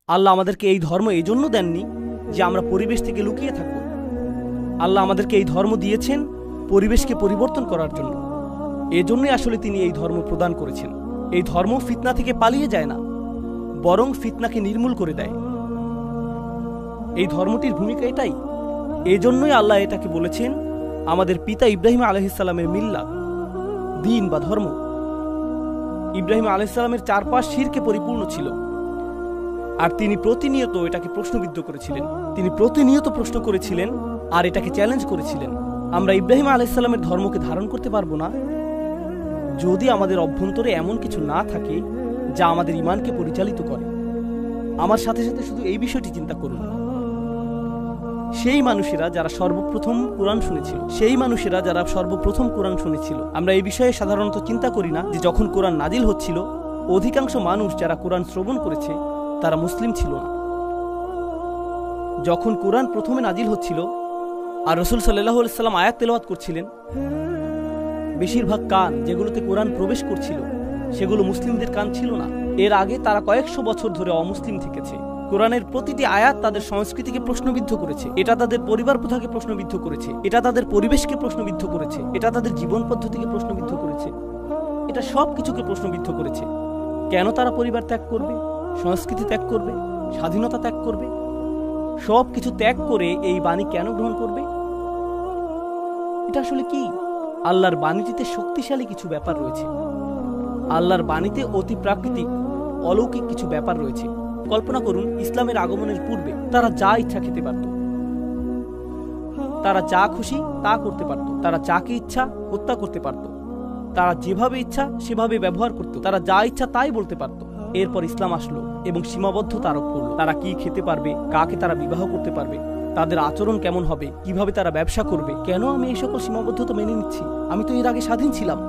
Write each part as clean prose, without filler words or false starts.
আল্লাহ আমাদেরকে এই ধর্ম এই জন্য দেননি যে আমরা পরিবেশ থেকে লুকিয়ে থাকব। আল্লাহ আমাদেরকে এই ধর্ম দিয়েছেন পরিবেশকে পরিবর্তন করার জন্য। এজন্যই আসলে তিনি এই ধর্ম প্রদান করেছেন। এই ধর্ম ফিতনা থেকে পালিয়ে যায় না, বরং ফিতনাকে নির্মূল করে দেয়। এই ধর্মটির ভূমিকা এটাই। এজন্যই আল্লাহ এটাকে বলেছেন আমাদের পিতা ইব্রাহিম আলাইহিস সালামের মিল্লাত, দিন বা ধর্ম। ইব্রাহিম আলাইহিস সালামের চারপাশ শিরকে পরিপূর্ণ ছিল, আর তিনি প্রতিনিয়ত এটাকে প্রশ্নবিদ্ধ করেছিলেন। তিনি প্রতিনিয়ত প্রশ্ন করেছিলেন আর এটাকে চ্যালেঞ্জ করেছিলেন। আমরা ইব্রাহিম আলাইহিস সালামের ধর্মকে ধারণ করতে পারবো না যদি আমাদের অভ্যন্তরে এমন কিছু না থাকে যা আমাদের ঈমানকে পরিচালিত করে। আমার সাথে সাথে শুধু এই বিষয়টি চিন্তা করুন। সেই মানুষেরা যারা সর্বপ্রথম কোরআন শুনেছিল, আমরা এই বিষয়ে সাধারণত চিন্তা করি না যে যখন কোরআন নাজিল হচ্ছিল অধিকাংশ মানুষ যারা কোরআন শ্রবণ করেছে তারা মুসলিম ছিল না। যখন কোরআন প্রথমে নাজিল হচ্ছিল আর রাসূল সাল্লাল্লাহু আলাইহি ওয়াসাল্লাম আয়াত তেলাওয়াত করছিলেন, বেশিরভাগ কান যেগুলোতে কোরআন প্রবেশ করছিল সেগুলো মুসলিমদের কান ছিল না। এর আগে তারা কয়েকশো বছর ধরে অমুসলিম থেকেছে। কোরআনের প্রতিটি আয়াত তাদের সংস্কৃতিকে প্রশ্নবিদ্ধ করেছে, এটা তাদের পরিবার প্রথাকে প্রশ্নবিদ্ধ করেছে, এটা তাদের পরিবেশকে প্রশ্নবিদ্ধ করেছে, এটা তাদের জীবন পদ্ধতিকে প্রশ্নবিদ্ধ করেছে, এটা সব কিছুকে প্রশ্নবিদ্ধ করেছে। কেন তারা পরিবার ত্যাগ করবে, সংস্কৃতি ত্যাগ করবে, স্বাধীনতা ত্যাগ করবে? সব কিছু ত্যাগ করে এই বাণী কেন গ্রহণ করবে? এটা আসলে কি? আল্লাহর বাণীটিতে শক্তিশালী কিছু ব্যাপার রয়েছে। আল্লাহর বাণীতে অতি প্রাকৃতিক অলৌকিক কিছু ব্যাপার রয়েছে। কল্পনা করুন, ইসলামের আগমনের পূর্বে তারা যা ইচ্ছা খেতে পারত, তারা যা খুশি তা করতে পারত, তারা যাকে ইচ্ছা হত্যা করতে পারত, তারা যেভাবে ইচ্ছা সেভাবে ব্যবহার করত, তারা যা ইচ্ছা তাই বলতে পারত। এরপর ইসলাম আসলো এবং সীমাবদ্ধতা আরোপ করলো। তারা কি খেতে পারবে, কাকে তারা বিবাহ করতে পারবে, তাদের আচরণ কেমন হবে, কিভাবে তারা ব্যবসা করবে। কেন আমি এই সকল সীমাবদ্ধতা মেনে নিচ্ছি? আমি তো এর আগে স্বাধীন ছিলাম,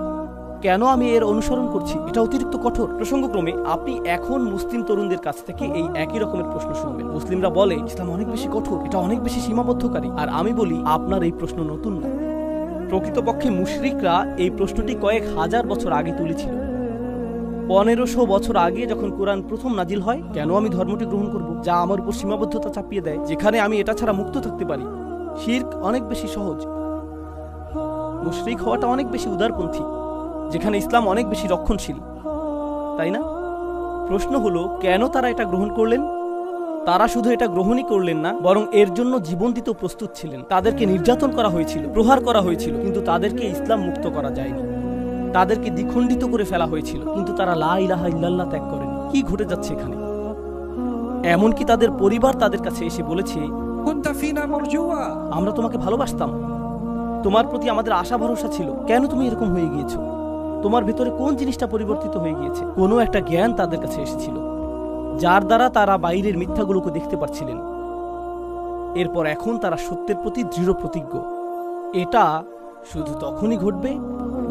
কেন আমি এর অনুসরণ করছি? এটা অতিরিক্ত কঠোর। প্রসঙ্গক্রমে আপনি এখন মুসলিম তরুণদের কাছ থেকে এই একই রকমের প্রশ্ন শুনবেন। মুসলিমরা বলে ইসলাম অনেক বেশি কঠোর, এটা অনেক বেশি সীমাবদ্ধকারী। আর আমি বলি আপনার এই প্রশ্ন নতুন না। প্রকৃতপক্ষে মুশরিকরা এই প্রশ্নটি কয়েক হাজার বছর আগে তুলেছিল। 1500 বছর আগে যখন কোরআন প্রথম নাজিল হয়, কেন আমি ধর্মটি গ্রহণ করব যা আমার উপর সীমাবদ্ধতা চাপিয়ে দেয়, যেখানে আমি এটা ছাড়া মুক্ত থাকতে পারি? শিরক অনেক বেশি সহজ, মুশরিক হওয়াটা অনেক বেশি উদারপন্থী, যেখানে ইসলাম অনেক বেশি রক্ষণশীল, তাই না? প্রশ্ন হলো কেন তারা এটা গ্রহণ করলেন? তারা শুধু এটা গ্রহণই করলেন না, বরং এর জন্য জীবন দিতেও প্রস্তুত ছিলেন। তাদেরকে নির্যাতন করা হয়েছিল, প্রহার করা হয়েছিল, কিন্তু তাদেরকে ইসলাম মুক্ত করা যায়নি। তাদেরকে দ্বিখণ্ডিত করে ফেলা হয়েছিল, কিন্তু তারা লা ইলাহা ইল্লাল্লাহ ত্যাগ করেনি। কি ঘটে যাচ্ছে এখানে? এমনকি তাদের পরিবার তাদের কাছে এসে বলেছে, আমরা তোমাকে ভালোবাসতাম, তোমার প্রতি আমাদের আশা ভরসা ছিল, কেন তুমি এরকম হয়ে গিয়েছো? তোমার ভেতরে কোন জিনিসটা পরিবর্তিত হয়ে গিয়েছে? কোনো একটা জ্ঞান তাদের কাছে এসেছিল, যার দ্বারা তারা বাইরের মিথ্যাগুলোকে দেখতে পারছিলেন। এরপর এখন তারা সত্যের প্রতি দৃঢ় প্রতিজ্ঞ। এটা শুধু তখনই ঘটবে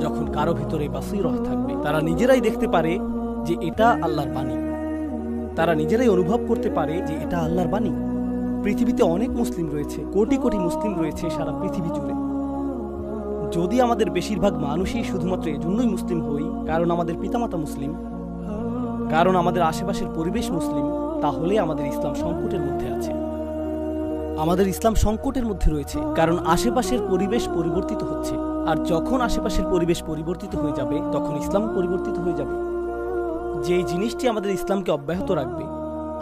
যখন কারো ভিতরে বাসীরহ থাকবে। তারা নিজেরাই দেখতে পারে যে এটা আল্লাহর বাণী, তারা নিজেরাই অনুভব করতে পারে যে এটা আল্লাহর বাণী। পৃথিবীতে অনেক মুসলিম রয়েছে, কোটি কোটি মুসলিম রয়েছে সারা পৃথিবী জুড়ে। যদি আমাদের বেশিরভাগ মানুষই শুধুমাত্র এজন্যই মুসলিম হই কারণ আমাদের পিতামাতা মুসলিম, কারণ আমাদের আশেপাশের পরিবেশ মুসলিম, তাহলে আমাদের ইসলাম সংকটের মধ্যে আছে। আমাদের ইসলাম সংকটের মধ্যে রয়েছে কারণ আশেপাশের পরিবেশ পরিবর্তিত হচ্ছে, আর যখন আশেপাশের পরিবেশ পরিবর্তিত হয়ে যাবে তখন ইসলাম পরিবর্তিত হয়ে যাবে। যেই জিনিসটি আমাদের ইসলামকে অব্যাহত রাখবে,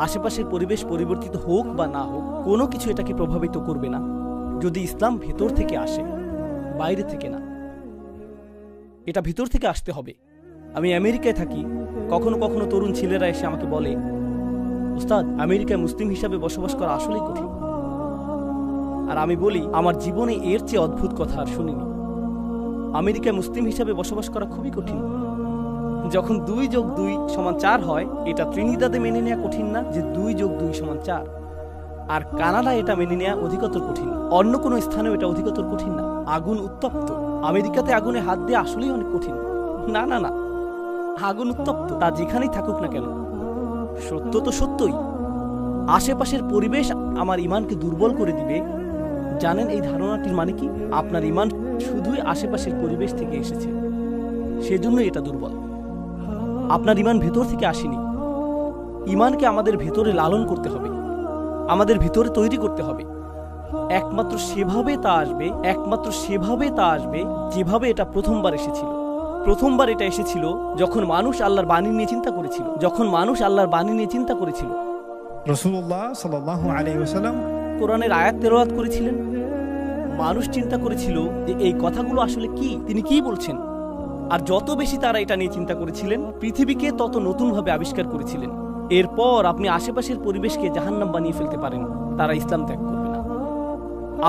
আশেপাশের পরিবেশ পরিবর্তিত হোক বা না হোক, কোনো কিছু এটাকে প্রভাবিত করবে না যদি ইসলাম ভেতর থেকে আসে, বাইরে থেকে না। এটা ভিতর থেকে আসতে হবে। আমি আমেরিকায় থাকি, কখনো কখনো তরুণ ছেলেরা এসে আমাকে বলে, উস্তাদ, আমেরিকায় মুসলিম হিসাবে বসবাস করা আসলেই কঠিন। আর আমি বলি, আমার জীবনে এর চেয়ে অদ্ভুত কথা আর শুনিনি। আমেরিকায় মুসলিম হিসাবে বসবাস করা খুবই কঠিন। যখন 2 + 2 = 4 হয়, এটা ত্রিনিদাদে মেনে নেওয়া কঠিন না যে 2 + 2 = 4। আর কানাডায় এটা মেনে নেওয়া অধিকতর কঠিন। অন্য কোনো স্থানেও এটা অধিকতর কঠিন না। আগুন উত্তপ্ত, আমেরিকাতে আগুনে হাত দিয়ে আসলেই অনেক কঠিন। না না না, আগুন উত্তপ্ত, তা যেখানেই থাকুক না কেন। সত্য তো সত্যই। আশেপাশের পরিবেশ আমার ঈমানকে দুর্বল করে দিবে। জানেন এই ধারণাটির মানে কি? আপনার ঈমান শুধুই আশেপাশের পরিবেশ থেকে এসেছে, সেজন্য এটা দুর্বল। আপনার ঈমান ভেতর থেকে আসেনি। ইমানকে আমাদের ভেতরে লালন করতে হবে, আমাদের ভিতরে তৈরি করতে হবে। একমাত্র সেভাবে তা আসবে যেভাবে এটা প্রথমবার এসেছিল। প্রথমবার এটা এসেছিল যখন মানুষ আল্লাহর বাণী নিয়ে চিন্তা করেছিল, রাসূলুল্লাহ সাল্লাল্লাহু আলাইহি ওয়াসাল্লাম কোরআনের আয়াত তেলাওয়াত করেছিলেন। মানুষ চিন্তা করেছিল যে এই কথাগুলো আসলে কি, তিনি কি বলছেন। আর যত বেশি তারা এটা নিয়ে চিন্তা করেছিলেন, পৃথিবীকে তত নতুনভাবে আবিষ্কার করেছিলেন। এরপর আপনি আশেপাশের পরিবেশকে জাহান্নাম বানিয়ে ফেলতে পারেন, তারা ইসলাম ত্যাগ করবে না।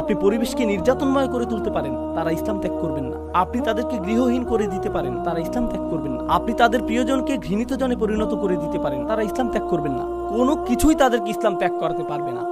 আপনি পরিবেশকে নির্যাতনময় করে তুলতে পারেন, তারা ইসলাম ত্যাগ করবেন না। আপনি তাদেরকে গৃহহীন করে দিতে পারেন, তারা ইসলাম ত্যাগ করবেন না। আপনি তাদের প্রিয়জনকে ঘৃণিত জনে পরিণত করে দিতে পারেন, তারা ইসলাম ত্যাগ করবেন না। কোনো কিছুই তাদেরকে ইসলাম ত্যাগ করাতে পারবে না।